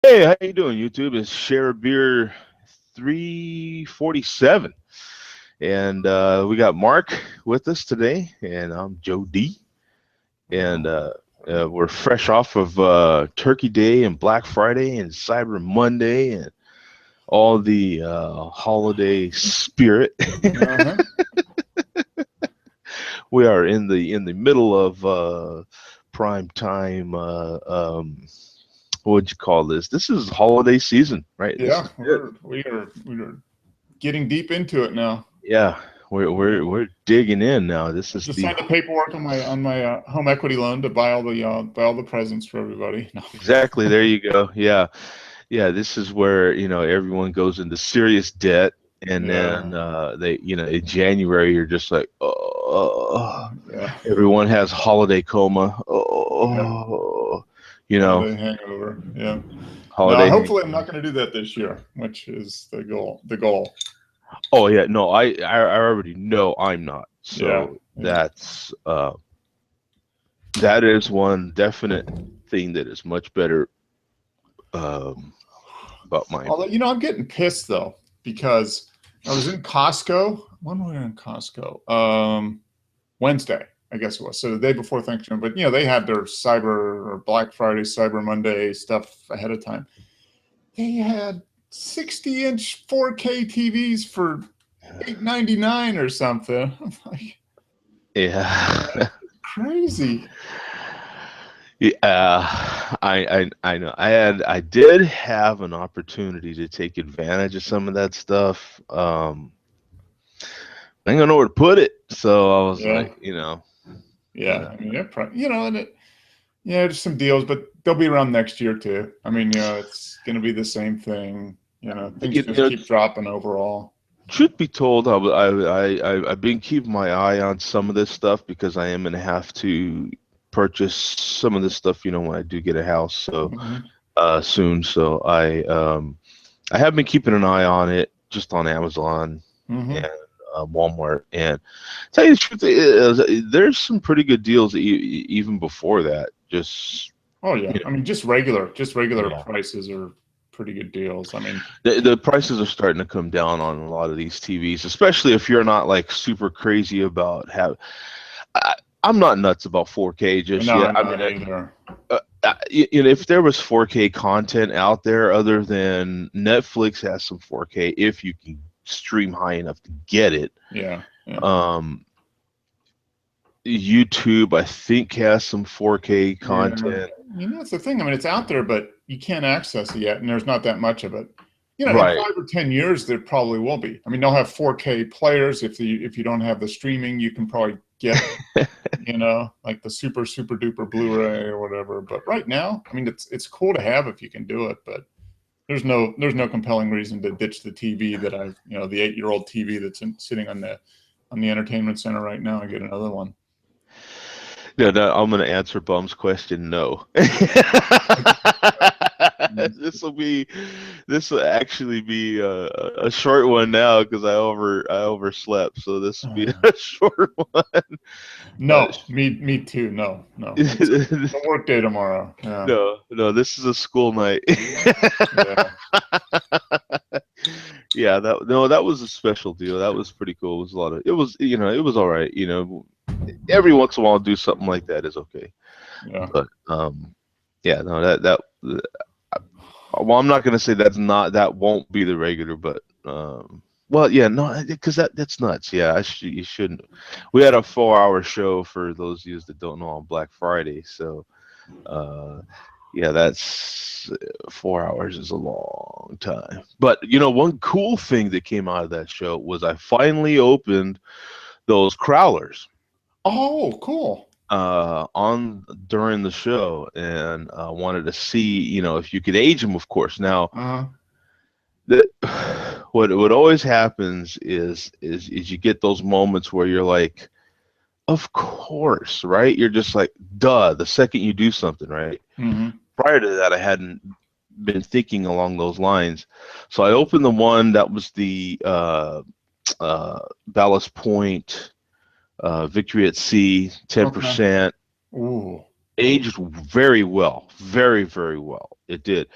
Hey, how you doing, YouTube? It's Share a Beer 347, and we got Mark with us today, and I'm Joe D, and we're fresh off of Turkey Day and Black Friday and Cyber Monday and all the holiday spirit. Uh-huh. We are in the middle of prime time. What would you call this? This is holiday season, right? This Yeah, is it. we are getting deep into it now. Yeah, we're Yeah. we're we're digging in now. This is Just the signed the paperwork on my home equity loan to buy all the presents for everybody. No. exactly there you go. Yeah, yeah. This is where everyone goes into serious debt, and then Yeah. they in January you're just like, oh, Yeah. everyone has holiday coma. Yeah. Oh, Holiday hangover. Yeah. No, holiday hopefully I'm hangover. not going to do that this year, which is the goal. The goal. Oh yeah, no, I already know I'm not. Yeah. So Yeah. that is one definite thing that is much better um, about mine. Although, I'm getting pissed though because I was in Costco. When were we in Costco? Wednesday, I guess it was. So the day before Thanksgiving. But they had their Cyber or Black Friday, Cyber Monday stuff ahead of time. They had 60-inch 4K TVs for $8.99 or something. I'm like, Yeah. crazy. Yeah, I know. I did have an opportunity to take advantage of some of that stuff. I ain't gonna know where to put it, so I was Yeah, like, yeah. I mean, and there's some deals, but they'll be around next year too. I mean, it's going to be the same thing. Things you just know, keep dropping overall. truth be told, I've been keeping my eye on some of this stuff because I am gonna have to purchase some of this stuff, when I do get a house, so Hmm. soon. So I have been keeping an eye on it just on Amazon and Hmm. Walmart. And tell you the truth, there's some pretty good deals even before that. Just Oh yeah, I mean, just regular yeah, prices are pretty good deals. I mean, the prices are starting to come down on a lot of these TVs, especially if you're not like super crazy about have. I, I'm not nuts about 4K just no, yet. I'm I mean, not either. if there was 4K content out there other than Netflix has some 4K, if you can stream high enough to get it. Yeah, yeah, Um, YouTube, I think, has some 4K yeah. content. That's the thing. I mean, it's out there, but you can't access it yet, and there's not that much of it. In Right. 5 or 10 years, there probably will be. I mean, they'll have 4K players. If you don't have the streaming, you can probably get like the super duper Blu-ray or whatever. But right now, I mean, it's cool to have if you can do it, but there's no compelling reason to ditch the TV that the 8-year-old TV that's sitting on the entertainment center right now and get another one. No, no, I'm going to answer Bum's question. No. This will actually be a short one now because I overslept. So this will be a short one. Uh, No, me too. No, no. It's a work day tomorrow. Yeah, no, no, this is a school night. yeah, Yeah, that was a special deal. That was pretty cool. It was a lot of it was all right. Every once in a while do something like that is okay. yeah. But yeah, no, well, I'm not gonna say that won't be the regular, but well, yeah, no, because that's nuts. Yeah, you shouldn't. We had a 4-hour show for those of you that don't know on Black Friday, so uh, yeah, that's 4 hours is a long time. But one cool thing that came out of that show was I finally opened those crowlers Oh, cool. on during the show, and wanted to see if you could age them, of course. Now Uh-huh. that what always happens is you get those moments where you're like, of course, right? You're just like, duh, the second you do something, right? Hmm. Prior to that, I hadn't been thinking along those lines. So I opened the one that was the Ballast Point Victory at Sea, Okay. 10%. Ooh. Aged very well, very, very well. It did.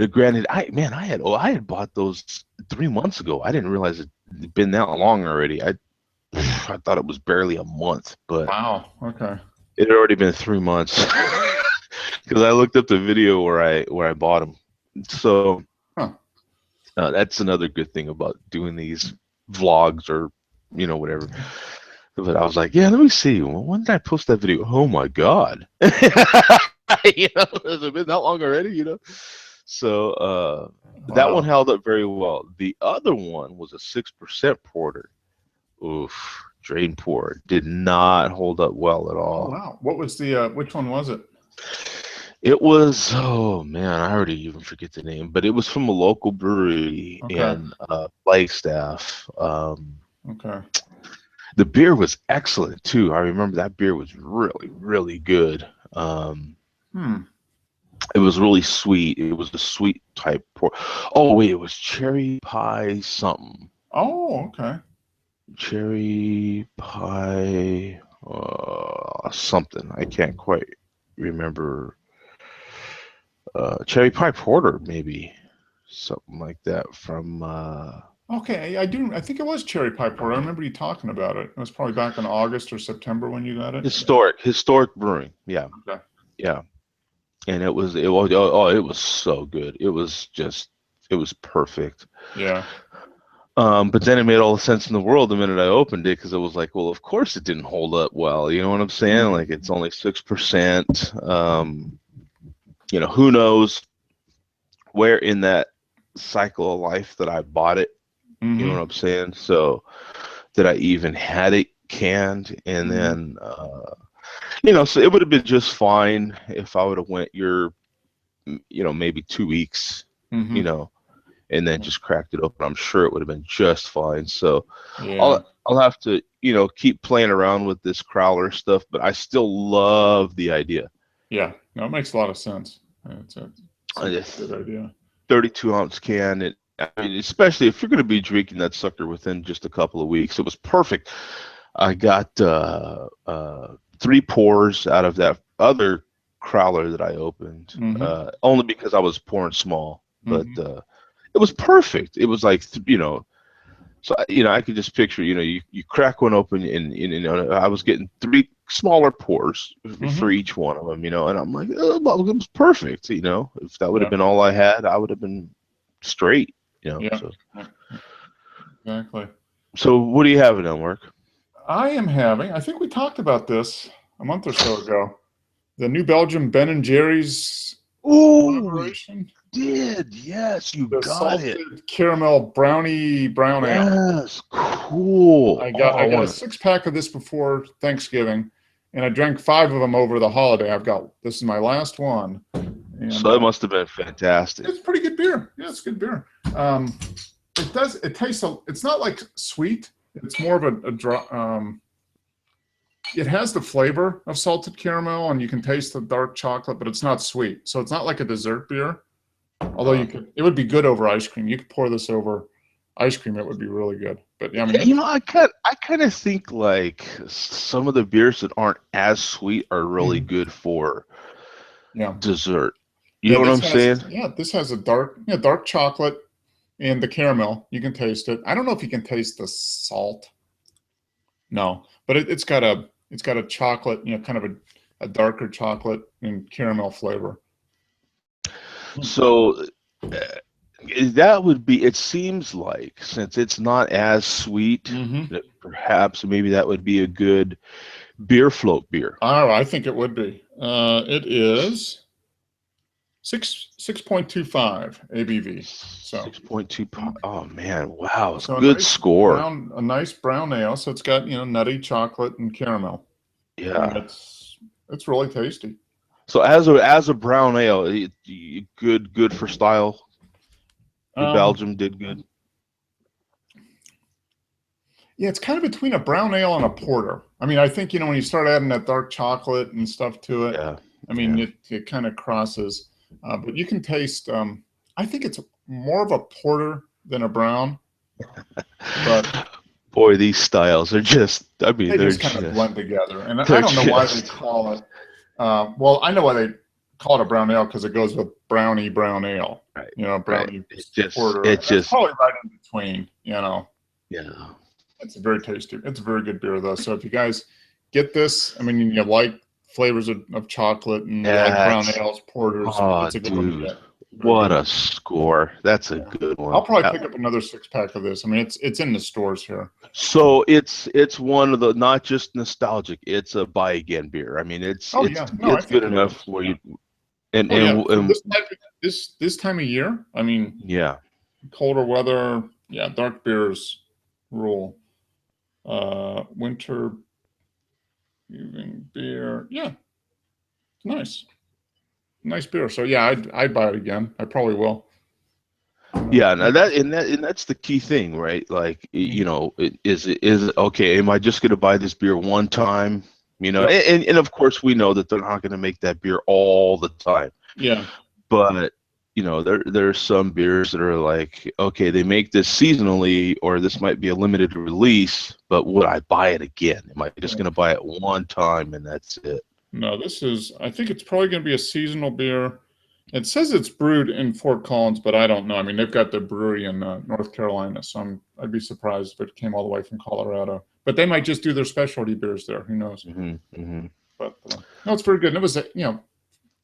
Granted, I had bought those 3 months ago. I didn't realize it'd been that long already. I thought it was barely a month, but Wow. Okay. it had already been 3 months because I looked up the video where I bought them. So Huh. that's another good thing about doing these vlogs or whatever. But I was like, yeah, let me see. Well, when did I post that video? Oh my God. Has it been that long already? So that one Wow. held up very well. The other one was a 6% porter. Oof, drain pour did not hold up well at Oh all. wow. What was the which one was it? It was, oh man, I already even forget the name, but it was from a local brewery Okay. in Flagstaff. Okay. The beer was excellent too. I remember that beer was really, really good. Um, Hmm. it was really sweet. It was a sweet type pour. Oh wait, it was cherry pie something. Oh, okay. Cherry pie something. I can't quite remember. Cherry pie porter, maybe something like that from Okay. I do. I think it was cherry pie porter. I remember you talking about it. It was probably back in August or September when you got it. historic brewing. Yeah, Okay. yeah. And it was so good. It was perfect. Yeah. But then it made all the sense in the world the minute I opened it because it was like, well, of course it didn't hold up well. You know what I'm saying? Like Mhm. it's only 6%. Who knows where in that cycle of life that I bought it. You know what Mhm. I'm saying? So that I even had it canned, and Mhm. then so it would have been just fine if I would have went maybe 2 weeks, you Mhm. know, and then just cracked it open. I'm sure it would have been just fine. So Yeah. I'll have to keep playing around with this crowler stuff, but I still love the idea. Yeah. No, it makes a lot of sense. It's a This good idea. 32-ounce can. I mean, especially if you're going to be drinking that sucker within just a couple of weeks, it was perfect. I got 3 pours out of that other crowler that I opened, Mhm. only because I was pouring small, but Mhm. it was perfect. It was like, so I could just picture, you crack one open, and I was getting 3 smaller pours for Mhm. each one of them, and I'm like, oh, well, it was perfect. If that would have Yeah. been all I had, I would have been straight. Yeah. So Yeah. Exactly. what do you have now, Mark? I am having. I think we talked about this a month or so ago. The New Belgium Ben and Jerry's Oh, we collaboration. did. Yes, you The got it. salted caramel brownie brown ale. Yes, cool. I Oh, got I I got a want to. 6 pack of this before Thanksgiving, and I drank 5 of them over the holiday. This is my last one, and So it must have been fantastic. it's pretty good beer. Yeah, it's good beer. Um, it tastes it's not like sweet. It's more of a dry. It has the flavor of salted caramel, and you can taste the dark chocolate, but it's not sweet. So it's not like a dessert beer. Although Uh, it would be good over ice cream. You could pour this over ice cream; it would be really good. But yeah, I mean, yeah, I kind of think like some of the beers that aren't as sweet are really mhm. good for Yeah, dessert. You yeah. know what I'm saying? This has a dark chocolate and the caramel. You can taste it. I don't know if you can taste the salt. No, but it's got a chocolate, kind of a darker chocolate and caramel flavor. So uh, that would be. It seems like since it's not as sweet, Mm-hmm. that perhaps maybe that would be a good beer float beer. Oh, I think it would be. It is 6.25 ABV. So 6.2. Oh man, wow, it's a so good score. a nice brown ale. So it's got nutty chocolate and caramel. I mean, Yeah. it's really tasty. So as a brown ale, good for style. New Um, Belgium did good. yeah, it's kind of between a brown ale and a porter. I mean, I think when you start adding that dark chocolate and stuff to it, Yeah, I mean, yeah. it kind of crosses. But you can taste. I think it's more of a porter than a brown, but Boy, these styles are just. I mean, they just kind of blend together. And I they're don't know why they just. call it. Well, I know why they call it a brown ale because it goes with brownie brown ale. Right. You know, Right. brownie It porter. That's just, probably right in between. You know, yeah. it's a very tasty. It's a very good beer though. So if you guys get this, I mean, you like flavors of chocolate and you like brown That's, ales, porters, oh, it's a good one to dude, get. Very what good. a score. That's a Yeah. good I'll one. probably pick up another 6-pack of this. I mean, it's in the stores here. So it's one of the, not just nostalgic, it's a buy again beer. I mean, Oh yeah, no, I it's good think it enough is. where Yeah. you, and Oh yeah, for and this type of, this time of year, I mean, yeah. colder weather, yeah, dark beers rule. Winter evening beer, yeah, nice, nice beer. So yeah, I'd buy it again. I probably will. Yeah, now and that's the key thing, right? Like, you know, is it okay, am I just going to buy this beer one time? You know, Yep. and of course we know that they're not going to make that beer all the time. Yeah. But you know, there's some beers that are like, okay, they make this seasonally, or this might be a limited release, but would I buy it again? Am I just Yeah. going to buy it one time and that's it? No, this is. I think it's probably going to be a seasonal beer. It says it's brewed in Fort Collins, but I don't know. I mean, they've got their brewery in North Carolina, so I'd be surprised if it came all the way from Colorado. But they might just do their specialty beers there. Who knows? But no, it's very good. And it was,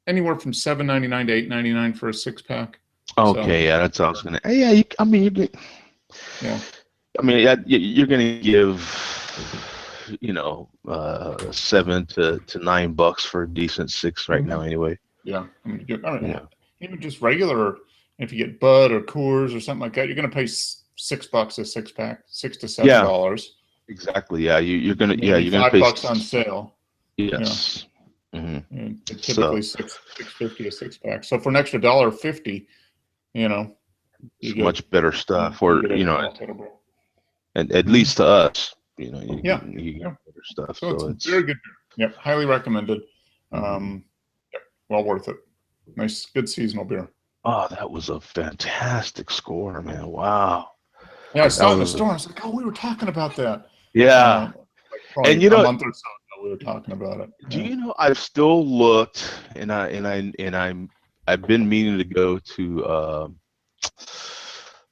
anywhere from $7.99 to $8.99 for a 6-pack. Okay, So yeah, that's what I was gonna. Yeah, you, I mean, yeah, I mean, yeah, you're gonna give, you know, $7 to $9 for a decent six right now, anyway. yeah. I mean, I mean, Yeah, even just regular, if you get Bud or Coors or something like that, you're going to pay $6 a 6-pack, $6 to yeah, $7. exactly. Yeah, you're gonna, yeah, Maybe you're gonna pay. $5 on sale. Yeah, Yes. and So typically $6.50 a 6-pack. So for an extra $1.50, you know, it's you get much better stuff, or a you know, profitable. and at least to us, you know, Yeah, you get yeah. better stuff. So it's So a it's. very good beer. Yep, highly recommended. Mhm. Yep, well worth it. Nice, good seasonal beer. Oh, that was a fantastic score, man! Wow, Yeah, I that saw it in the was, store. I was like, oh, we were talking about that. yeah. Like And probably you a know, month or so ago, we were talking about it. do Yeah. you know, I've still looked, I've been meaning to go to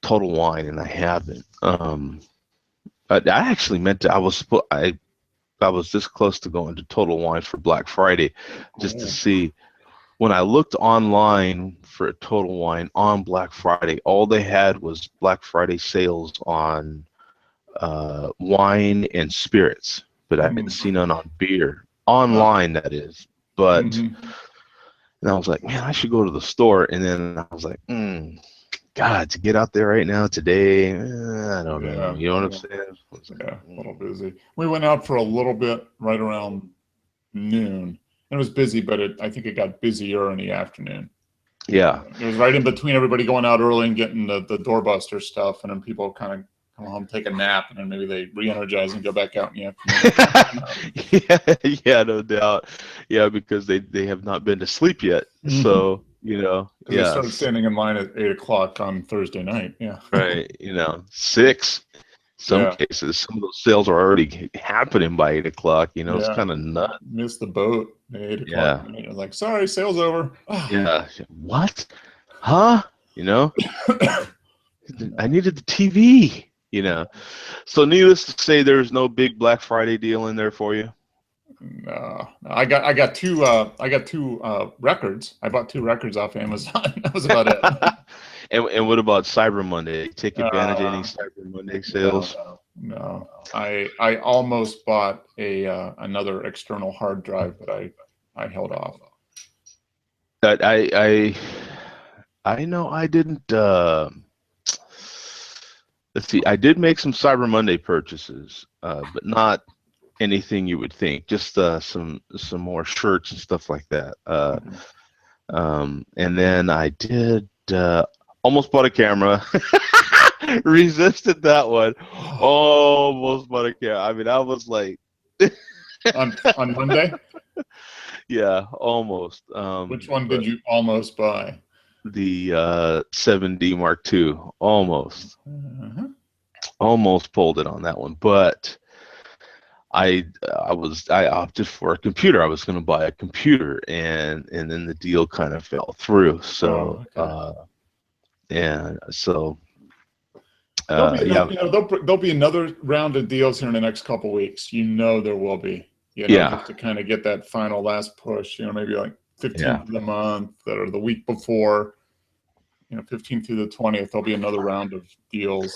Total Wine, and I haven't. I actually meant to. I was this close to going to Total Wine for Black Friday, just to Cool. see. When I looked online for a Total Wine on Black Friday, all they had was Black Friday sales on wine and spirits, but I haven't seen none on beer online. That is, but Mm-hmm. and I was like, man, I should go to the store. And then I was like, God, to get out there right now today, I don't know. Yeah, You know what I'm saying? I was like, yeah, a little busy. We went out for a little bit right around noon. It was busy, but I think it got busier in the afternoon. yeah. It was right in between everybody going out early and getting the doorbuster stuff, and then people kind of come home, take a nap, and then maybe they re-energize and go back out in the afternoon. Yeah, yeah, no doubt. Yeah, because they have not been to sleep yet. Because So, you know, they started yes, standing in line at 8 o'clock on Thursday night. Yeah, right. You know, six, some yeah, cases, some of those sales are already happening by 8 o'clock. You know, it's yeah. kind of nuts. Missed the boat at 8 o'clock. Yeah. You're like, sorry, sales over. Yeah. What? Huh? You know, I No, needed the TV, you know. So needless to say, there's no big Black Friday deal in there for you. no. I got two records. I bought 2 records off Amazon. That was about it. And what about Cyber Monday? Take advantage of any Uh, Cyber Monday no, sales? no. I almost bought a another external hard drive, but I held off. That I know I didn't. Let's see. I did make some Cyber Monday purchases, but not anything you would think. Just some more shirts and stuff like that. And then I did almost bought a camera. Resisted that one. Almost bought a camera. I mean, I was like, On Monday, yeah, almost. which one did But you almost buy? the 7D Mark II, almost Uh-huh. pulled it on that one. But I opted for a computer. I was going to buy a computer, and then the deal kind of fell through. So Oh, okay. and so There'll be yeah, another, there'll be another round of deals here in the next couple of weeks. There will be. yeah, Just to kind of get that final last push. Maybe like 15th yeah. of the month or the week before. 15th through the 20th. There'll be another round of deals.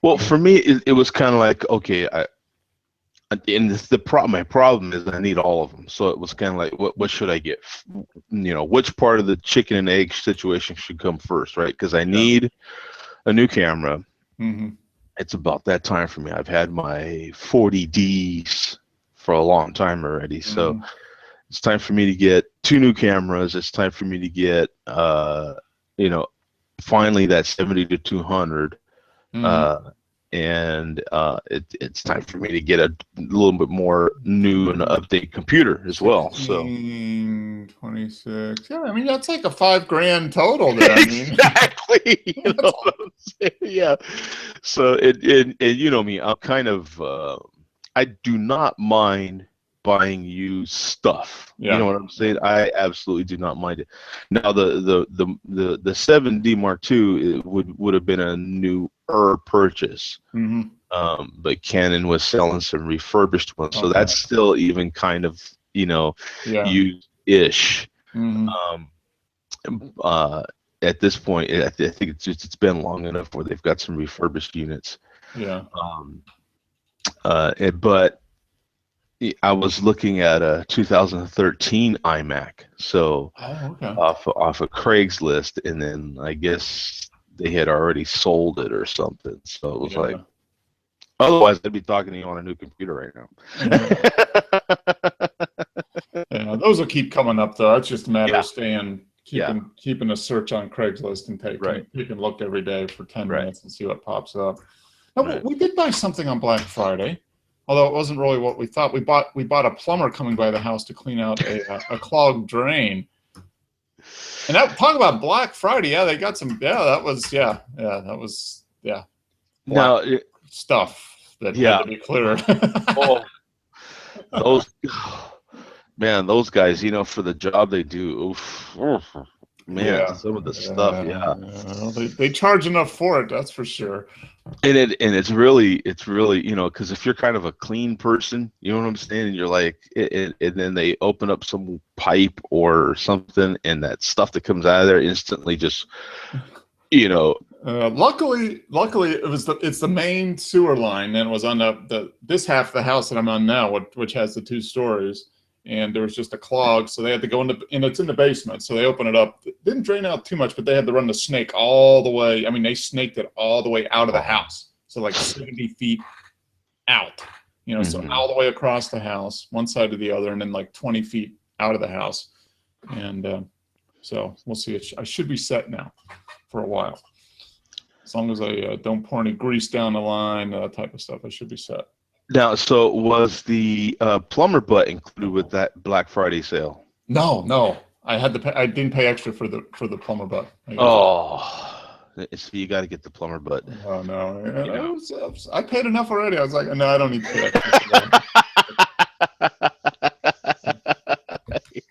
Well, for me, it was kind of like, okay, and my problem is I need all of them. So it was kind of like, what should I get? Which part of the chicken and egg situation should come first, right? Because I Yeah. need a new camera. Mm-hmm. It's about that time for me. I've had my 40Ds for a long time already, so Mm-hmm. it's time for me to get two new cameras. It's time for me to get, finally that 70 to 200. Mm-hmm. Uh, and it's time for me to get a little bit more new and update computer as well. So 16, 26. Yeah, I mean that's like a $5,000 total there. I mean, exactly, that's what I'm saying? Yeah. So and you know me, I'm kind of I do not mind buying used stuff. You yeah. know what I'm saying? I absolutely do not mind it. Now the 7D Mark II, it would have been a newer purchase. Mm-hmm. But Canon was selling some refurbished ones, so Okay. that's still even kind of, Yeah. used-ish. Mm-hmm. Um, uh, at this point, I think it's been long enough where they've got some refurbished units. Yeah. Um, but I was looking at a 2013 iMac, so Oh, okay. off of Craigslist, and then I guess they had already sold it or something. So it was like, Yeah. otherwise I'd be talking to you on a new computer right Yeah. now. Yeah. Those will keep coming up though. It's just a matter Yeah, of staying, yeah, keeping a search on Craigslist and right, taking a look every day for 10 right, minutes and see what pops up. No, right. we did buy something on Black Friday, although it wasn't really what we thought. We bought a plumber coming by the house to clean out a clogged drain. And talk about Black Friday. Yeah, they got some. Yeah, that was black Now, stuff that had yeah. to be cleared. Oh, those man, those guys, for the job they do, oof, oof, man, Yeah, some of the stuff, yeah. well, they charge enough for it, that's for sure. And it's really, because if you're kind of a clean person, you know what I'm saying, and you're like, and then they open up some pipe or something, and that stuff that comes out of there instantly just, you know, Luckily, it's the main sewer line, and it was on this half of the house that I'm on now, which has the 2 stories, and there was just a clog, so they had to go and it's in the basement, so they opened it up. It didn't drain out too much, but they had to run the snake all the way. I mean, they snaked it all the way out of the house, so like 70 feet out, so mhm. all the way across the house, one side to the other, and then like 20 feet out of the house, and so we'll see. I should be set now for a while. As long as I don't pour any grease down the line, that type of stuff, I should be set. Now, so was the plumber butt included with that Black Friday sale? No, no, I had to pay. I didn't pay extra for the plumber butt. Oh, so you got to get the plumber butt. Oh no, You know. I paid enough already. I was like, no, I don't need to pay extra for that.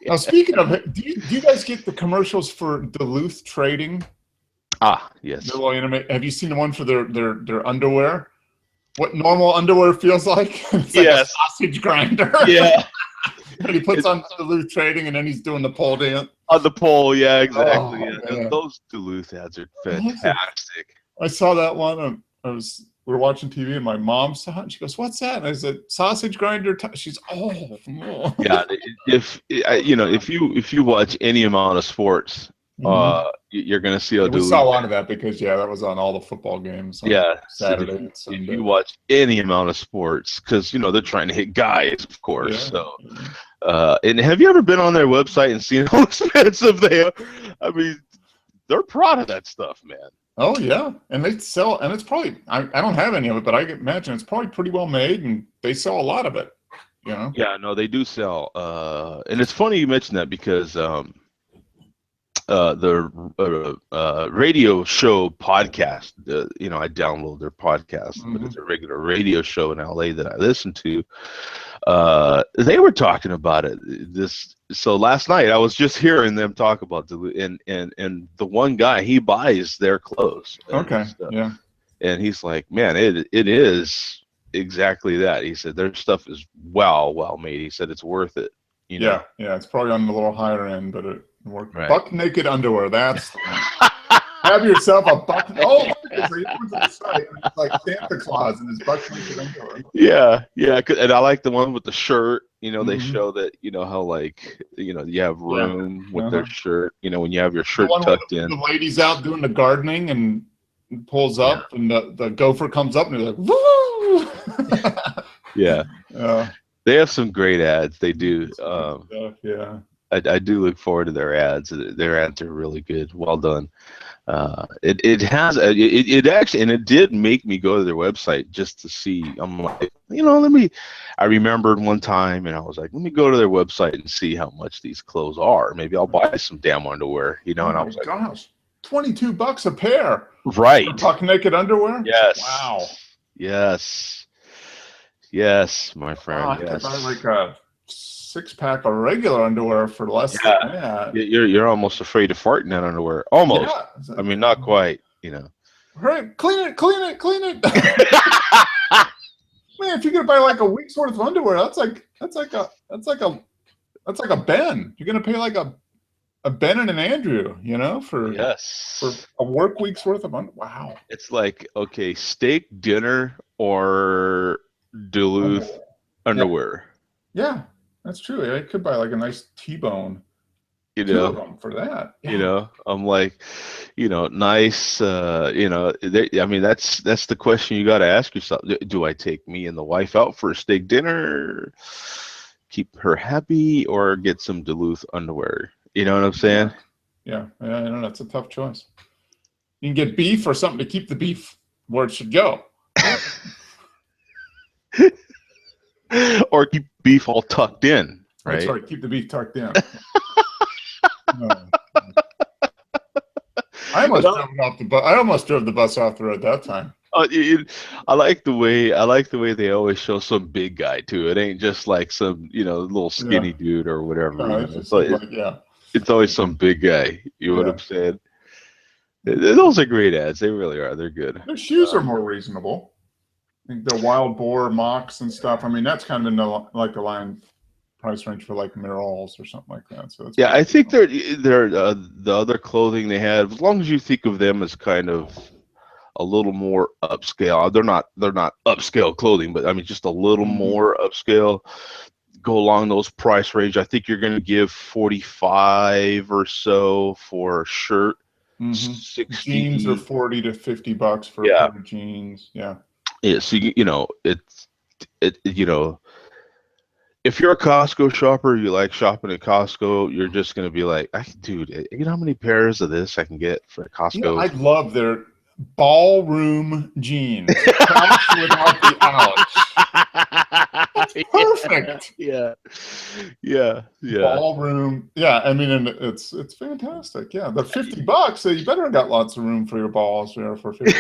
Now, speaking of, do you guys get the commercials for Duluth Trading? Ah, yes. Have you seen the one for their underwear? What normal underwear feels like? It's like a sausage grinder. Yeah. And he puts on Duluth Trading, and then he's doing the pole dance. On the pole, yeah, exactly. Oh, Yeah. man. Those Duluth ads are fantastic. I saw that one. We were watching TV, and my mom saw it, and she goes, "What's that?" And I said, "Sausage grinder." She's Yeah, if you watch any amount of sports, you're gonna see a we Duluth. saw a lot of that because that was on all the football games. On Saturday and If Sunday. you watch any amount of sports, because they're trying to hit guys, of course. Yeah. So, and have you ever been on their website and seen how expensive they are? I mean, they're proud of that stuff, man. Oh yeah, and they sell, and it's probably I don't have any of it, but I can imagine it's probably pretty well made, and they sell a lot of it. Yeah, no, they do sell. And it's funny you mentioned that because radio show podcast. I download their podcast, but Mm-hmm. it's a regular radio show in LA that I listen to. They were talking about it. So last night I was just hearing them talk about and the one guy, he buys their clothes Okay. and stuff, Yeah. and he's like, man, it is exactly that. He said their stuff is well made. He said it's worth it. Yeah. Yeah. It's probably on the little higher end, but it works. Right. Buck naked underwear. That's have yourself a buck. Oh, look, it's like Santa Claus in his buck naked underwear. Yeah. And I like the one with the shirt. They Mhm. show that, how like, you have room with their Uh-huh. shirt, when you have your shirt The one tucked where in. the lady's out doing the gardening and pulls up, and the gopher comes up, and they're like, woo! Yeah. They have some great ads. They do. Yeah. I do look forward to their ads. Their ads are really good. Well done. It actually, and it did make me go to their website just to see. I'm like, I remembered one time, and I was like, let me go to their website and see how much these clothes are. Maybe I'll buy some damn underwear, Oh and I my was like, gosh, $22 a pair. right. Buck naked underwear. Yes. Wow. Yes, my friend. Wow, I could buy like a 6-pack of regular underwear for less than that. You're almost afraid to fart in that underwear. Almost. Yeah. I mean, not quite. Hurry, clean it. Man, if you're gonna buy like a week's worth of underwear, that's like a Ben. You're gonna pay like a Ben and an Andrew, for a work week's worth of underwear. Wow. It's like, okay, steak dinner or Duluth underwear. Yeah, that's true. I could buy like a nice T-bone. Two of them for that. Yeah. I'm like, nice. I mean, that's the question you got to ask yourself. Do I take me and the wife out for a steak dinner, keep her happy, or get some Duluth underwear? You know what I'm saying? Yeah. I know that's a tough choice. You can get beef or something to keep the beef where it should go. Or keep beef all tucked in, right? That's right. Keep the beef tucked in. I almost drove the bus off the road that time. I like the way they always show some big guy too. It ain't just like some little skinny dude or whatever. It's always some big guy. You know what I'm saying? Those are great ads. They really are. They're good. Their shoes are more reasonable. I think the wild boar mocks and stuff. I mean, that's kind of in the line price range for like Merrells or something like that. So that's I think they're the other clothing they have. As long as you think of them as kind of a little more upscale, they're not upscale clothing, but I mean just a little more upscale. Go along those price range. I think you're going to give $45 or so for a shirt. 60 jeans are $40 to $50 for a pair of jeans. Yeah. So if you're a Costco shopper, you like shopping at Costco, you're just going to be like, dude, you know how many pairs of this I can get for Costco? I love their ballroom jeans. Pouch without the ouch. That's perfect. Yeah. Ballroom. Yeah, I mean, and it's fantastic. Yeah, the $50, so you better have got lots of room for your balls there for $50.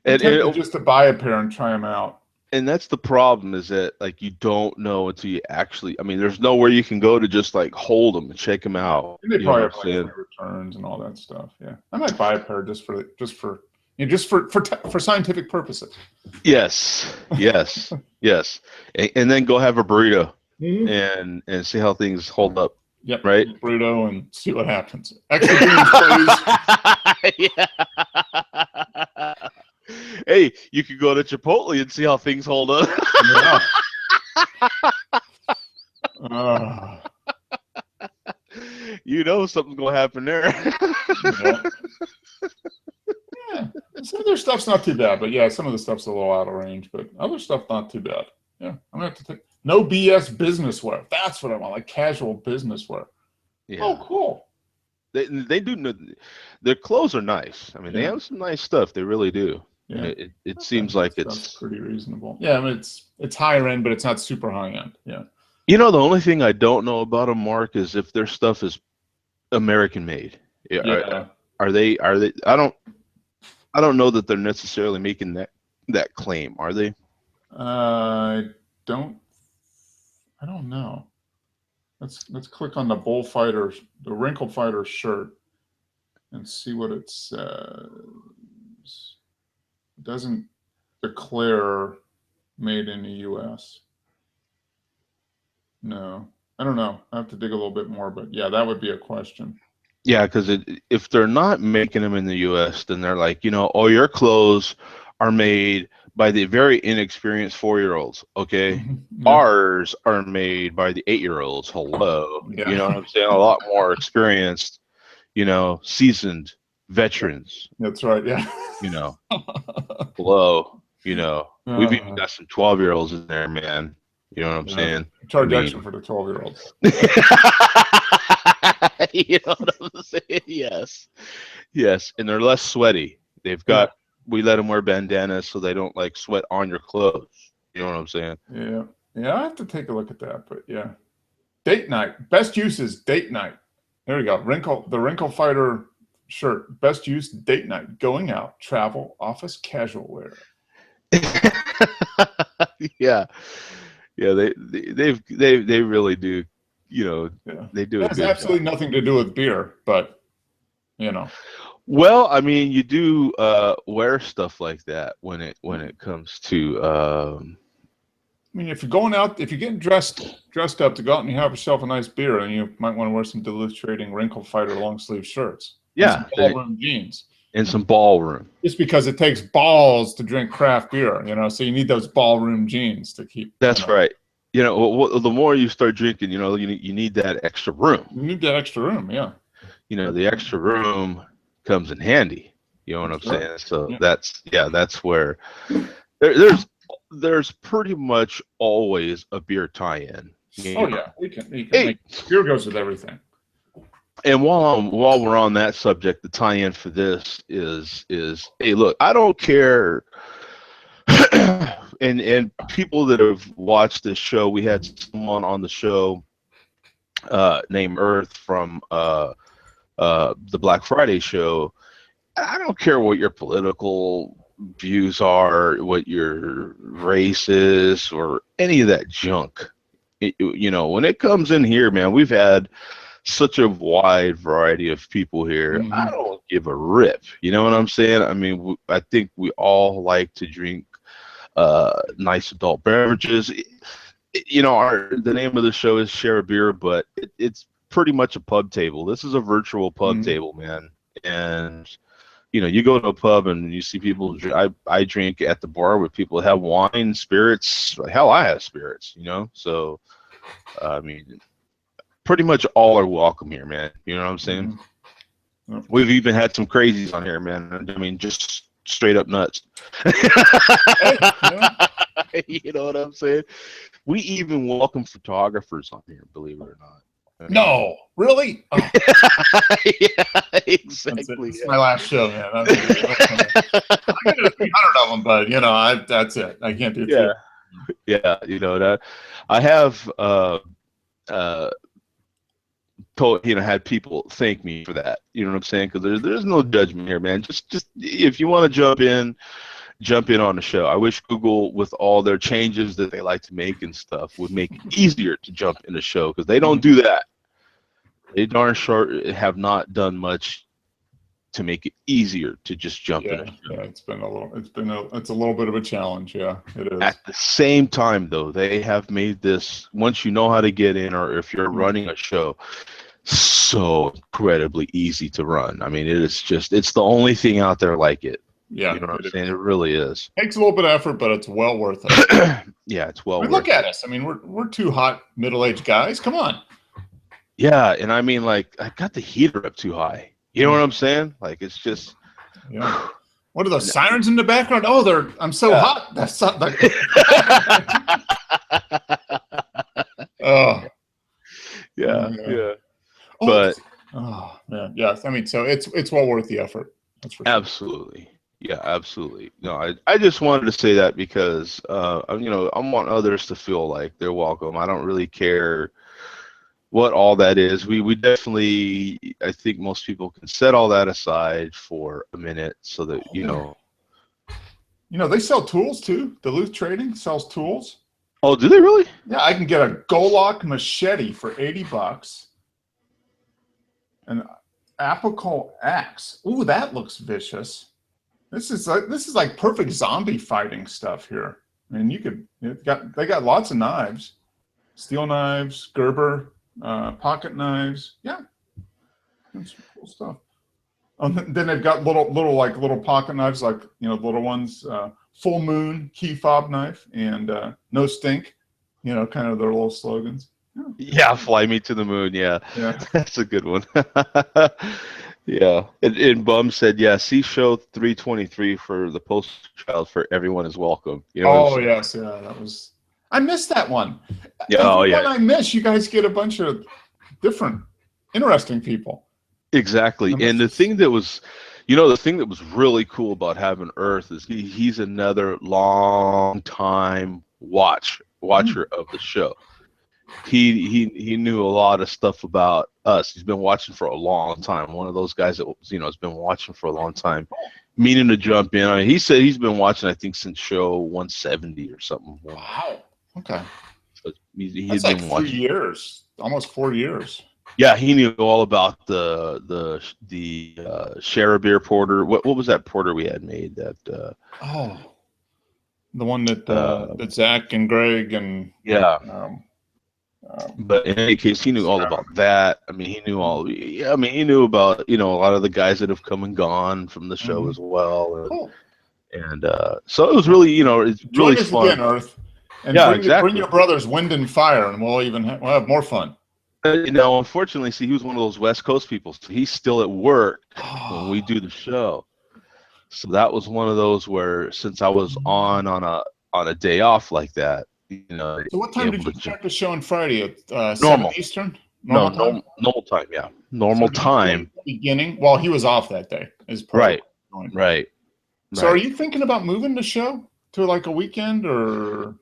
And just to buy a pair and try them out. And that's the problem, is that like you don't know until you actually. I mean, there's nowhere you can go to just like hold them and check them out. And they probably have like returns and all that stuff. Yeah, I might buy a pair just for scientific purposes. Yes. And then go have a burrito and see how things hold up. Yep. Right. Burrito and see what happens. Extra beans, please. Yeah. Hey, you could go to Chipotle and see how things hold up. Yeah. Something's gonna happen there. Yeah. Some of their stuff's not too bad, but yeah, some of the stuff's a little out of range, but other stuff not too bad. Yeah, I'm gonna have to take no BS business wear. That's what I want, like casual business wear. Yeah. Oh, cool. They do. Their clothes are nice. I mean, they have some nice stuff. They really do. Yeah. It seems like it's pretty reasonable. Yeah, I mean it's higher end, but it's not super high end. Yeah. You know, the only thing I don't know about them, Mark, is if their stuff is American made. Yeah, Yeah. are they? Are they? I don't know that they're necessarily making that claim. Are they? I don't. I don't know. Let's click on the bullfighter, the wrinkle fighter shirt, and see what it says. It doesn't declare made in the U.S. No, I don't know. I have to dig a little bit more, but yeah, that would be a question. Yeah, because if they're not making them in the U.S., then they're like, oh, your clothes are made by the very inexperienced 4-year-olds. Okay, Yeah. ours are made by the 8-year-olds. Hello, you know Yeah. what I'm saying? A lot more experienced, seasoned veterans. That's right. Yeah. You know, hello. We've even Uh, got some 12-year-olds in there, man. You know what I'm yeah. saying? I Charge extra mean, for the 12-year-olds. you know what I'm saying? Yes. Yes, and they're less sweaty. Yeah. We let them wear bandanas so they don't like sweat on your clothes. You know what I'm saying? Yeah. Yeah. I have to take a look at that, but yeah. Date night. Best use is date night. There you go. The wrinkle fighter shirt. Best use date night. Going out, travel, office, casual wear. Yeah, yeah. They really do. Yeah. They do a That has good job. absolutely nothing to do with beer, but you know. Well, I mean, you do wear stuff like that when it comes to I mean, if you're going out, if you're getting dressed up to go out and you have yourself a nice beer, then you might want to wear some Duluth Trading wrinkle fighter long sleeve shirts and some yeah, ballroom jeans. in some ballroom. Just because it takes balls to drink craft beer, so you need those ballroom jeans to keep, That's right. The more you start drinking, you need that extra room. you need that extra room. Yeah, The extra room comes in handy. You know what I'm that's right. saying? So Yeah. that's where there's pretty much always a beer tie-in. Oh yeah, we can Hey, make beer goes with everything. and while we're on that subject, the tie-in for this is hey, look, I don't care. And people that have watched this show, we had someone on the show named Earth from the Black Friday show. I don't care what your political views are, what your race is, or any of that junk. When it comes in here, man, we've had such a wide variety of people here. I Hmm. don't give a rip. You know what I'm saying? I mean, I think we all like to drink nice adult beverages. The name of the show is Share a Beer, but it's pretty much a pub table. This is a virtual pub Hmm. table, man. And you go to a pub and you see people. I drink at the bar with people that have wine, spirits. Hell, I have spirits. So I mean, pretty much all are welcome here, man. You know what I'm saying? Hmm. Yep. We've even had some crazies on here, man. I mean, just straight up nuts. Hey, You know what I'm saying? We even welcome photographers on here, believe it or not. I mean, no, really? Oh, yeah, that's it. exactly. This is my last show, man. I can do 300 of them, but that's it. I can't do Yeah, 300. yeah. That I have uh told had people thank me for that. You know what I'm saying? Because there's no judgment here, man. Just if you want to jump in on the show. I wish Google, with all their changes that they like to make and stuff, would make it easier to jump in the show, because they don't do that. They darn sure have not done much to make it easier to just jump in Yeah, a show. yeah, it's a little bit of a challenge. Yeah, it is. At the same time, though, they have made this, once you know how to get in, or if you're Mhm. running a show, so incredibly easy to run. I mean, it's the only thing out there like it. Yeah, You know what I'm it saying? is. It really is. Takes a little bit of effort, but it's well worth it. Yeah, it's I well mean, look worth at it. us. I mean, we're two hot middle-aged guys. Come on. Yeah, and I mean, like, I got the heater up too high. You know what I'm saying? Like, it's just, Yeah. What are those sirens in the background? Oh, I'm so yeah, hot. That's not like. Oh, yeah, yeah. yeah. Oh, But oh, man. Yes. I mean, so it's well worth the effort. That's for sure. absolutely, Yeah, absolutely. No, I just wanted to say that because I want others to feel like they're welcome. I don't really care what all that is. We definitely, I think most people can set all that aside for a minute so that, Oh, yeah. They sell tools too. Duluth Trading sells tools. Oh, do they really? Yeah, I can get a Golok machete for $80. An Apical axe. Ooh, that looks vicious. This is like perfect zombie fighting stuff here. I mean, they got lots of knives, steel knives, Gerber, pocket knives. Yeah, that's some cool stuff. Then they've got little pocket knives, like little ones. Full Moon key fob knife and No Stink. Kind of their little slogans. Yeah, Yeah, fly me to the moon. Yeah, yeah. that's a good one. Yeah, and Bum said, yeah, see show 323 for the poster child for Everyone is Welcome. You know what I'm Oh saying? yes, yeah. That was. I missed that one. Yeah, oh Every yeah, one I miss, you guys get a bunch of different, interesting people. exactly. I And miss the this. thing that was, the thing that was really cool about having Earth is he's another long time watcher of the show. He knew a lot of stuff about us. He's been watching for a long time. One of those guys that has been watching for a long time, meaning to jump in. I mean, he said he's been watching, I think, since show 170 or something. Wow. Okay. So he That's had like been 3 watching. years, almost 4 years. Yeah, he knew all about the Share a Beer porter. What was that porter we had made? That Oh, the one that uh, that Zach and Greg and yeah. um, But in any case, he knew all about that. I mean, he knew all. Yeah, I mean, he knew about a lot of the guys that have come and gone from the show as well, cool. and so it was Well, really, it's really join us again, fun. Earth, and Yeah, bring exactly. your brothers Wind and Fire, and we'll have more fun. Unfortunately, see, he was one of those West Coast people, so he's still at work when we Oh. do the show. So that was one of those where, since I was on a day off like that, So what time able did you to start the show on Friday? At 7 normal. Eastern? No, Normal time? normal time. Yeah, So normal did you join time. at the beginning? Well, he was off that day as part of Right, joining. right, So are right. you thinking about moving the show to like a weekend or?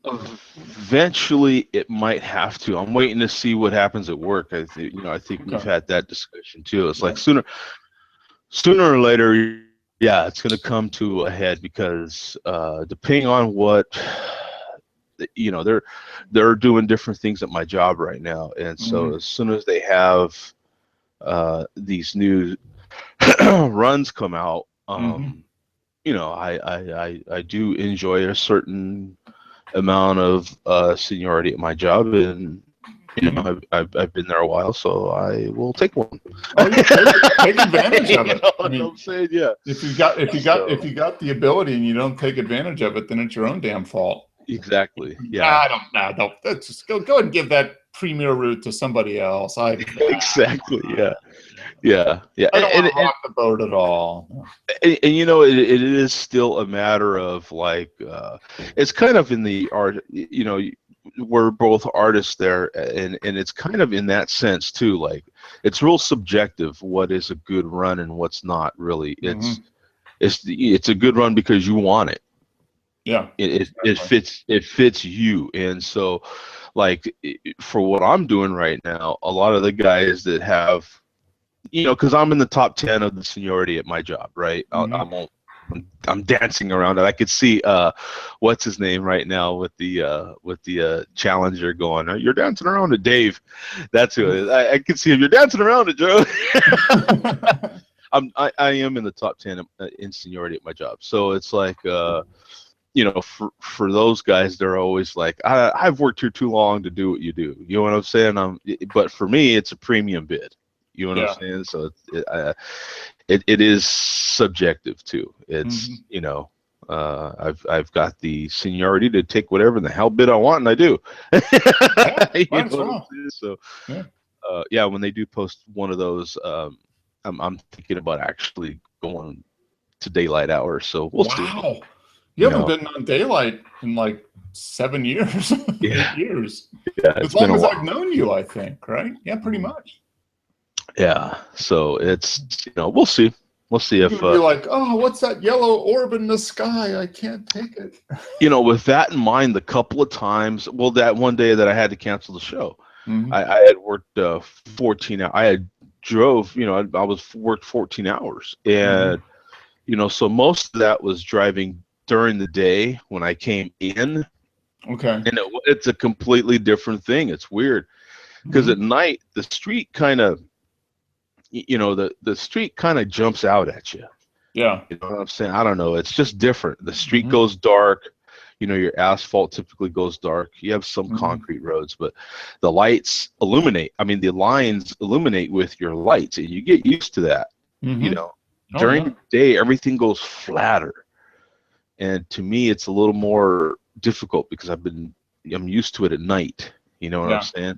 Eventually, it might have to. I'm waiting to see what happens at work. I think we've Okay. had that discussion too. It's Yeah. like sooner or later, yeah, it's going to come to a head because depending on what, they're doing different things at my job right now, and so Mhm. as soon as they have these new runs come out, Mhm. I do enjoy a certain amount of seniority at my job, and Mhm. I've been there a while, so I will take one. Oh yeah, take advantage of You it. know I what mean, I'm saying? Yeah. if So you got the ability and you don't take advantage of it, then it's your own damn fault. exactly, yeah, I don't. Nah, don't. Let's just go and give that premier route to somebody else. exactly, yeah, yeah, yeah, I don't want to rock the boat at all. and it is still a matter of like it's kind of in the art, we're both artists there, and it's kind of in that sense too, like it's real subjective what is a good run and what's not really. Hmm. It's a good run because you want it. Yeah, It exactly. fits you, and so like for what I'm doing right now, a lot of the guys that have, because I'm in the top 10 of the seniority at my job, right? I Hmm. won't. I'm dancing around it. I could see what's his name right now with the challenger going. You're dancing around it, Dave. That's who it is. I can see him. You're dancing around it, Joe. I am in the top 10 in seniority at my job, so it's like for those guys, they're always like, I've worked here too long to do what you do. You know what I'm saying? But for me, it's a premium bid. You know what I'm Yeah. saying? So it is subjective too. Hmm. It's I've got the seniority to take whatever the hell bid I want, and I do. Yeah. You Might know as what I'm well. saying? So Yeah. yeah, when they do post one of those, I'm thinking about actually going to daylight hours. So we'll see. Wow. You You haven't know, been on daylight in like 7 years, yeah, 8 years. yeah, As it's been long a as I've while. known you, I think, right? Yeah, pretty much. Yeah, so it's we'll see, we'll see You're if gonna be like, oh, what's that yellow orb in the sky? I can't take it. with that in mind, the couple of times, well, that one day that I had to cancel the show, Mm-hmm. I had worked 14 hours. I had drove, I was worked 14 hours, Mm-hmm. and so most of that was driving during the day when I came in, Okay. and it's a completely different thing. It's weird because Mm-hmm. at night the street kind of, the street kind of jumps out at you. Yeah. You know what I'm saying? I don't know. It's just different. The street Mm-hmm. goes dark. Your asphalt typically goes dark. You have some Mm-hmm. concrete roads, but the lights illuminate. I mean, the lines illuminate with your lights, and you get used to that. You Mm-hmm. know, Oh during yeah. the day, everything goes flatter, and to me, it's a little more difficult because I'm used to it at night. You know what I'm Yeah. saying?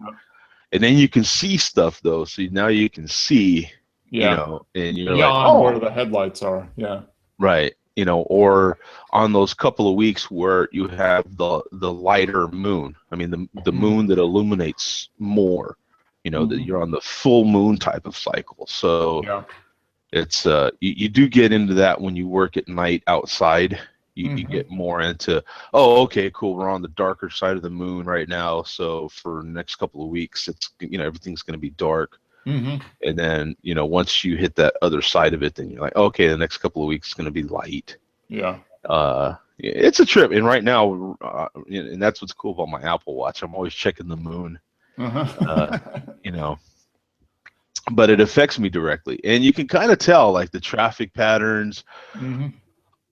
And then you can see stuff though. So now you can see, Yeah. and you're like, Beyond where oh, the headlights are. Yeah. right. Or on those couple of weeks where you have the lighter moon. I mean, the Mm-hmm. moon that illuminates more. That Mm-hmm. you're on the full moon type of cycle. So Yeah. it's you do get into that when you work at night outside. You Mm-hmm. get more into, oh, okay, cool, we're on the darker side of the moon right now, so for the next couple of weeks it's everything's going to be dark. Mm-hmm. And then once you hit that other side of it, then you're like, okay, the next couple of weeks is going to be light. Yeah. It's a trip. And right now, and that's what's cool about my Apple Watch, I'm always checking the moon. uh, Uh-huh. you know but it affects me directly, and you can kind of tell, like, the traffic patterns Mm-hmm.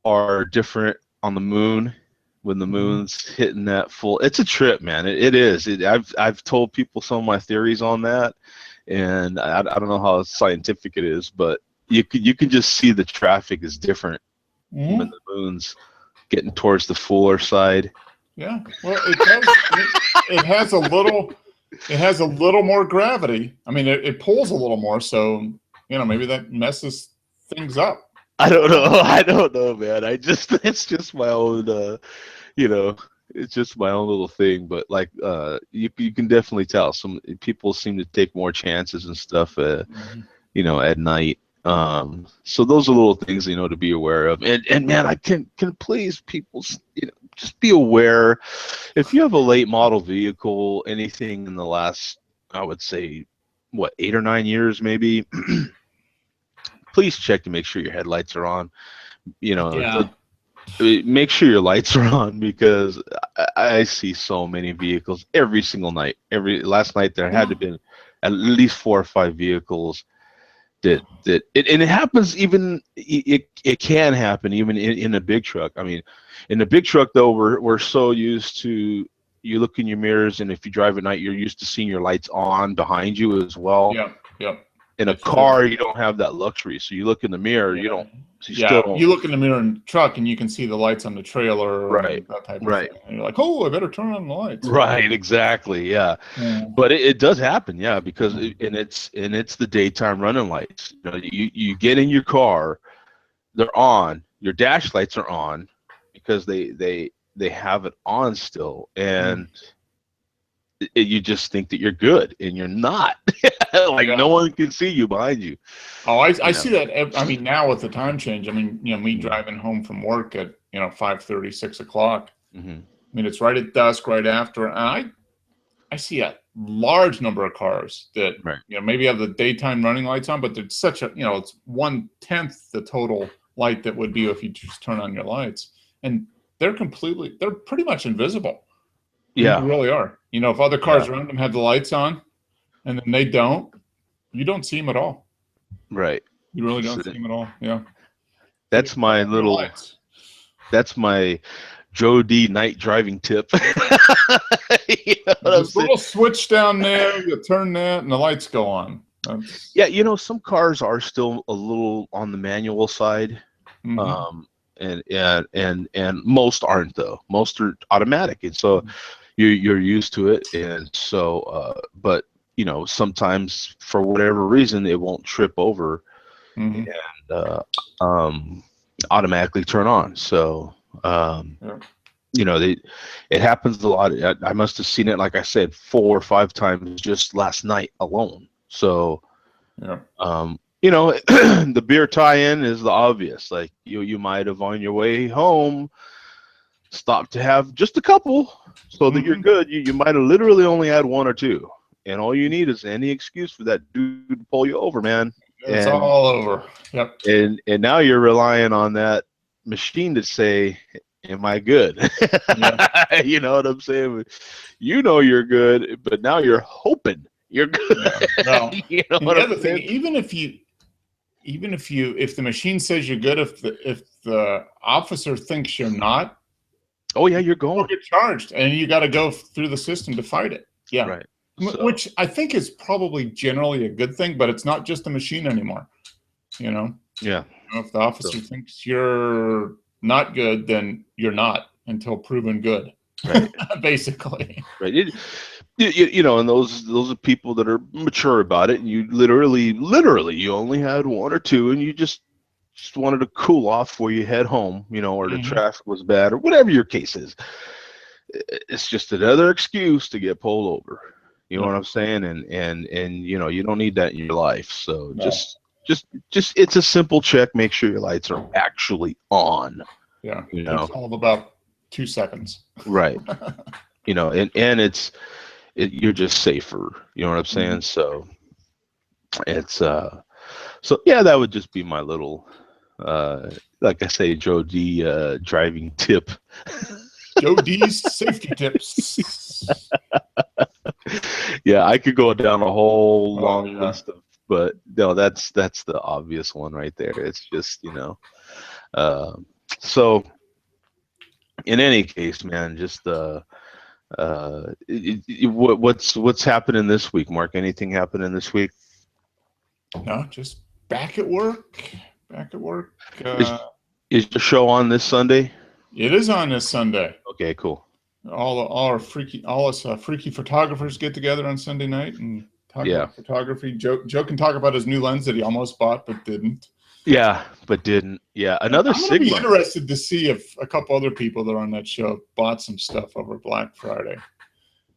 are different on the moon when the Mm-hmm. moon's hitting that full. It's a trip, man. It is. I've told people some of my theories on that, and I don't know how scientific it is, but you can just see the traffic is different when Mm-hmm. the moon's getting towards the fuller side. Yeah. Well, it does. It has a little. It has a little more gravity. I mean, it pulls a little more, so maybe that messes things up. I don't know. I don't know, man. It's just my own you know, it's just my own little thing. But like, you can definitely tell some people seem to take more chances and stuff, Mhm. at night. So those are little things, to be aware of. And man, I can please people, just be aware if you have a late model vehicle, anything in the last, I would say, what, 8 or 9 years, maybe. Please check to make sure your headlights are on. Yeah. Make sure your lights are on, because I see so many vehicles every single night. Last night there had to Yeah. have been at least 4 or 5 vehicles and it happens, even it can happen even in a big truck. I mean, in a big truck though, we're so used to, you look in your mirrors, and if you drive at night, you're used to seeing your lights on behind you as well. Yep. Yep. In a That's true. car, you don't have that luxury, so you look in the mirror, Yeah. you still Yeah. don't. You look in the mirror in the truck and you can see the lights on the trailer Right, and that type of right. thing. And you're like, oh, I better turn on the lights. Right, exactly, yeah. Mm. But it does happen, yeah, because it's the daytime running lights. You get in your car, they're on, your dash lights are on, because they have it on still, Mm. and you just think that you're good, and you're not. Like, Yeah. no one can see you behind you. Oh, I You know. see that. I mean, now with the time change, I mean, me Mm-hmm. driving home from work at 5:30, 6 o'clock. Mm-hmm. I mean, it's right at dusk, right after, and I see a large number of cars that Right. maybe have the daytime running lights on, but it's such a it's 1/10 the total light that would be if you just turn on your lights, and they're pretty much invisible. I mean, they Yeah. really are. If other Yeah. cars around them have the lights on, and then they don't, you don't see them at all. Right. You really So don't see them at all. Yeah. So yeah, that's turn my on your little. lights. That's my Joe D night driving tip. You know what I'm This saying? little switch down there, you turn that, and the lights go on. That's. Yeah, some cars are still a little on the manual side, Mhm. and most aren't, though. Most are automatic, and so you're used to it, and so but sometimes for whatever reason it won't trip over and Mhm. uh, um, automatically turn on. So Yeah. it happens a lot. I must have seen it, like I said, 4 or 5 times just last night alone. So Yeah. you know, the beer tie-in is the obvious. Like you might have on your way home stopped to have just a couple so that you're Hmm. good. You might have literally only had one or two, and all you need is any excuse for that dude to pull you over, man. It's And all over. Yep. now you're relying on that machine to say, "Am I good?" Yeah. You know what I'm saying? You know you're good, but now you're hoping you're good. Yeah. Well, You know and what the I'm other thing, saying? if the machine says you're good, if the officer thinks you're not, Oh yeah, you're you'll going get charged, and you got to go through the system to fight it. Yeah. right. So Which I think is probably generally a good thing, but it's not just a machine anymore. You know, yeah, if the officer so thinks you're not good, then you're not until proven good, right, basically. right. You know, and those are people that are mature about it, and you literally, you only had one or two, and you just wanted to cool off before you head home, you know, or the Hmm. traffic was bad, or whatever your case is. It's just another excuse to get pulled over. You know Yeah. what I'm saying? And you know, you don't need that in your life. So No. just it's a simple check. Make sure your lights are actually on. Yeah. You Takes know, all of about 2 seconds. right? You know, and you're just safer. You know what I'm saying? Mhm. So it's so yeah, that would just be my little like I say, Joe D driving tip. Joe D's safety tips. Yeah, I could go down a whole Oh long yeah. list of, but no, that's the obvious one right there. It's just, you know, um, so in any case, man, just what's happening this week, Mark? Anything happening this week? No, just back at work. Back at work. Is is your show on this Sunday? It is on this Sunday. Okay, cool. All us freaky photographers get together on Sunday night and talk Yeah, about photography. Joe can talk about his new lens that he almost bought but didn't. yeah, but didn't. Yeah, And another I'm going to be Sigma. interested to see if a couple other people that are on that show bought some stuff over Black Friday.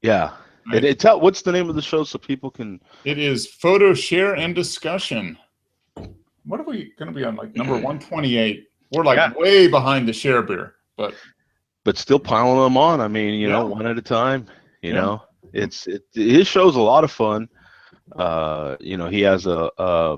Yeah, and Right? what's the name of the show so people can. It is photo share and discussion. What are we going to be on? Like number 128. We're Yeah, like way behind the share beer, but but still piling them on. I mean, you know, yeah, one at a time. You yeah. know, his show's a lot of fun. You know, he has uh,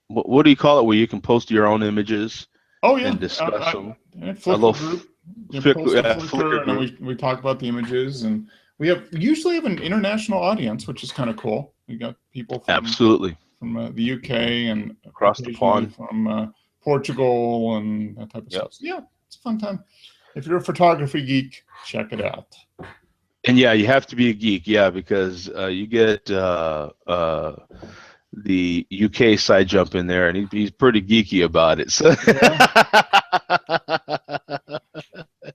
what do you call it, where you can post your own images Oh yeah, and discuss them. A Flickr little group. You post Flickr, to yeah, Flickr, Flickr and then group. we talk about the images, and we usually have an international audience, which is kind of cool. We got people Absolutely, from the UK and across the occasionally pond. from Portugal and that type of Yep. stuff. So yeah, it's a fun time. If you're a photography geek, check it out. And yeah, you have to be a geek, yeah, because you get the UK side jump in there, and he's pretty geeky about it. So, Yeah.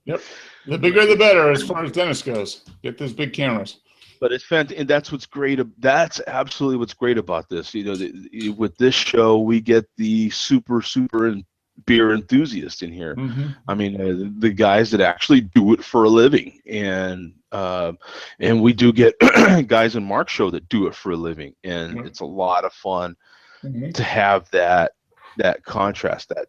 Yep. The bigger but the better as far as Dennis goes. Get those big cameras. it's fantastic, and that's what's great. That's absolutely what's great about this. You know, with this show, we get the super beer enthusiast in here. Mm-hmm. I mean, the guys that actually do it for a living, and we do get guys in Mark's show that do it for a living, and Yep. it's a lot of fun Mm-hmm. to have that contrast, that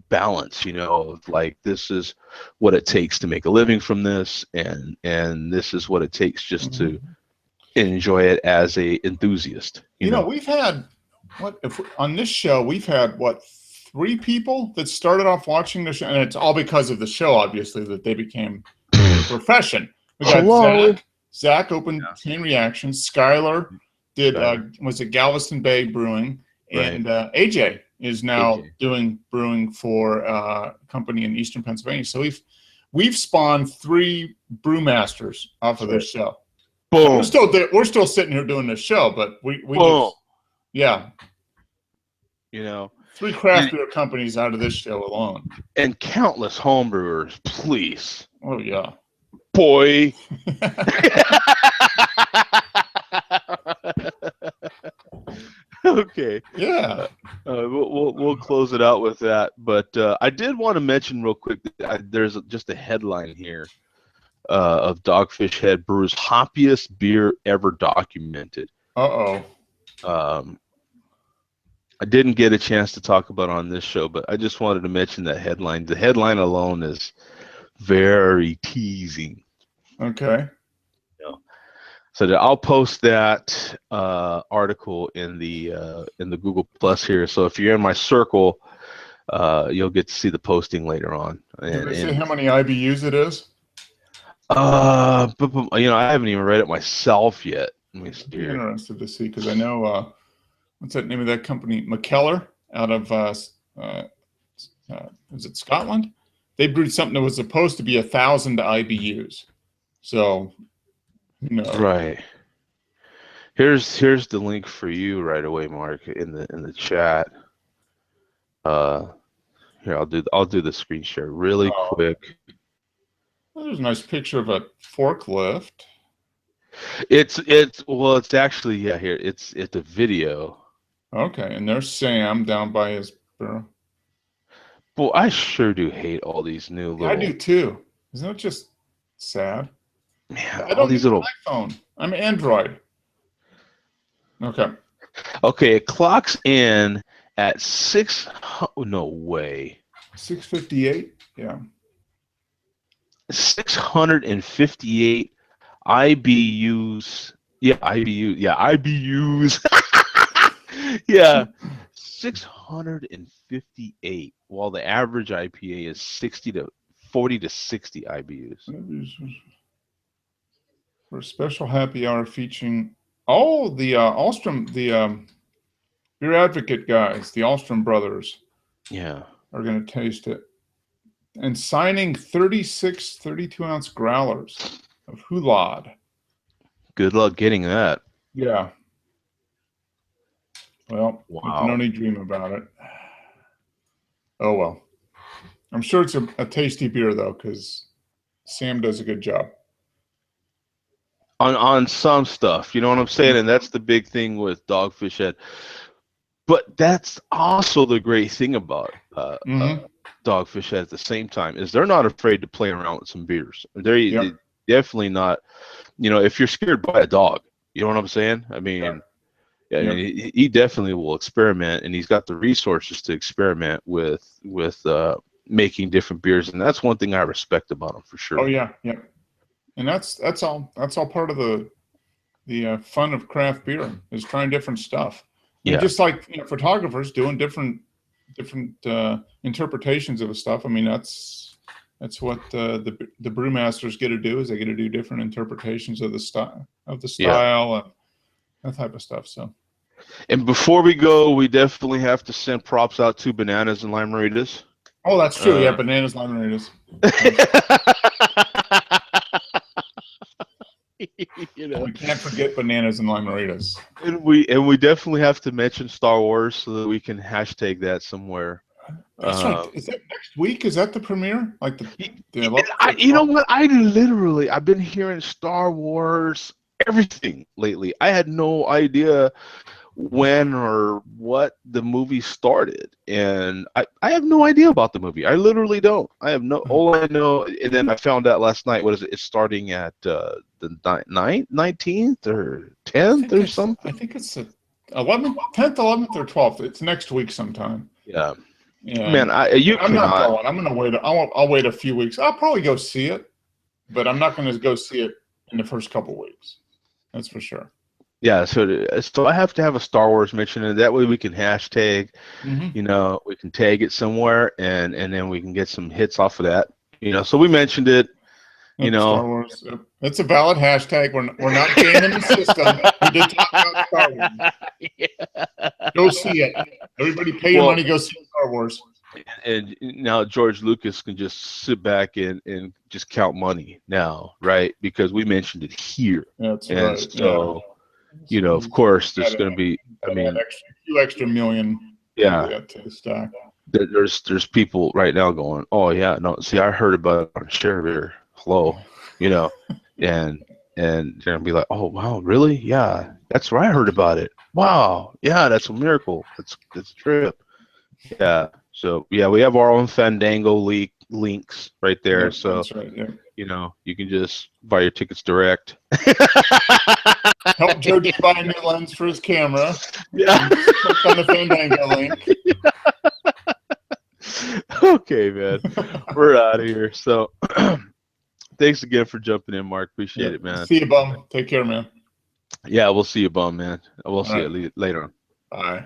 balance, you know, of like, this is what it takes to make a living from this, and this is what it takes just to Mm-hmm. enjoy it as a enthusiast, you You know, know. we've had on this show we've had three people that started off watching the show, and it's all because of the show, obviously, that they became their profession. We got Hello, Zach opened yeah, Chain Reactions. Skylar did Skylar, was it Galveston Bay Brewing, right, and AJ is now AJ, doing brewing for a company in Eastern Pennsylvania. So we've spawned three brewmasters off that's of right. this show. And Boom, we're still sitting here doing this show, but we boom, just yeah, you know, three craft and, beer companies out of this show alone. and countless homebrewers, please, Oh yeah. boy. Okay. Yeah. Uh, we'll close it out with that. But I did want to mention real quick that there's just a headline here of Dogfish Head Brewers hoppiest beer ever documented. Uh-oh. Um, I didn't get a chance to talk about on this show, but I just wanted to mention that headline. The headline alone is very teasing. Okay. You know? So I'll post that article in the Google Plus here. So if you're in my circle, you'll get to see the posting later on. Did they say And how many IBUs it is? you know, I haven't even read it myself yet. Let me see I'd be here. interested to see because I know what's that name of that company? McKellar out of uh, is it Scotland? They brewed something that was supposed to be 1,000 IBUs. So who knows? Right. Here's the link for you right away, Mark, in the chat. Uh, Here I'll do the screen share really Oh, quick. well, there's a nice picture of a forklift. It's well, it's actually yeah here it's a video. Okay, and there's Sam down by his barrel. Well, I sure do hate all these new Yeah, I do little too. Isn't it just sad? man, I all don't these need little. an iPhone. I'm Android. Okay. Okay, it clocks in at six. No way. 658. Yeah. 658 IBUs. Yeah, IBU. Yeah, IBUs. Yeah, 658. While the average IPA is 40 to 60 IBUs. For a special happy hour featuring the Alstrom, the Beer Advocate guys, the Alstrom brothers Yeah. are going to taste it. And signing 36 32-ounce growlers of Hulad. Good luck getting that. Yeah. Well, we can Wow. only dream about it. Oh, well. I'm sure it's a tasty beer, though, because Sam does a good job. On some stuff, you know what I'm saying? And that's the big thing with Dogfish Head. But that's also the great thing about Mm-hmm. Dogfish Head at the same time is they're not afraid to play around with some beers. They Yep. definitely not. You know, if you're scared by a dog, you know what I'm saying? I Yep. mean, yeah, Yep. he definitely will experiment, and he's got the resources to experiment with making different beers, and that's one thing I respect about him for Oh, sure. yeah. Yep. And that's all part of the fun of craft beer is trying different stuff. I mean, Yeah, just like photographers doing different interpretations of the stuff. I mean, that's what the brewmasters get to do is they get to do different interpretations of the yeah. style and that type of stuff. So And before we go, we definitely have to send props out to Bananas and Lime Margaritas. oh, that's true. Yeah, Uh, bananas, lemonades. you know, We can't forget bananas and limeritas. and we definitely have to mention Star Wars so that we can hashtag that somewhere. That's right. Is that next week? Is that the premiere? Like the 11th or You know 12th? what? I've been hearing Star Wars everything lately. I had no idea when or what the movie started, and I have no idea about the movie. I literally don't. I have no. All I know, and then I found out last night. What is it? It's starting at the 19th or 10th or I something. think it's the 11th, 10th, 11th, or 12th. It's next week sometime. Yeah, man. And You I'm not cannot. going. I'm going to wait. I'll wait a few weeks. I'll probably go see it, but I'm not going to go see it in the first couple weeks. That's for sure. Yeah, so I have to have a Star Wars mention, and that way we can hashtag, Mm-hmm. you know, we can tag it somewhere, and then we can get some hits off of that, you know. So we mentioned it, you Yep, Star know. Wars. Yep. It's a valid hashtag. We're not gaming the system. We did talk about Star Wars. Yeah. Go see it. Everybody pay your Well, money. Go see Star Wars. and now George Lucas can just sit back and just count money now, right? Because we mentioned it here, That's and right. Yeah. so you know, of course, there's going to be. I Gotta add mean, a few extra million yeah. to the stack. There's people right now going, oh yeah, no, see, I heard about it on Share Beer. Hello, you know, and they're gonna be like, oh wow, really? Yeah, that's where I heard about it. Wow, yeah, that's a miracle. That's a trip. Yeah. So yeah, we have our own Fandango links right there. Yep, So that's right. Yeah. you know, you can just buy your tickets direct. Help Joe did buy a new lens for his camera. Yeah. Click on the Fandango link. Okay, man. We're out of here. So thanks again for jumping in, Mark. Appreciate Yeah. it, man. See you, bum. Take care, man. Yeah, we'll see you, bum, man. We'll All see right. you later on. Bye.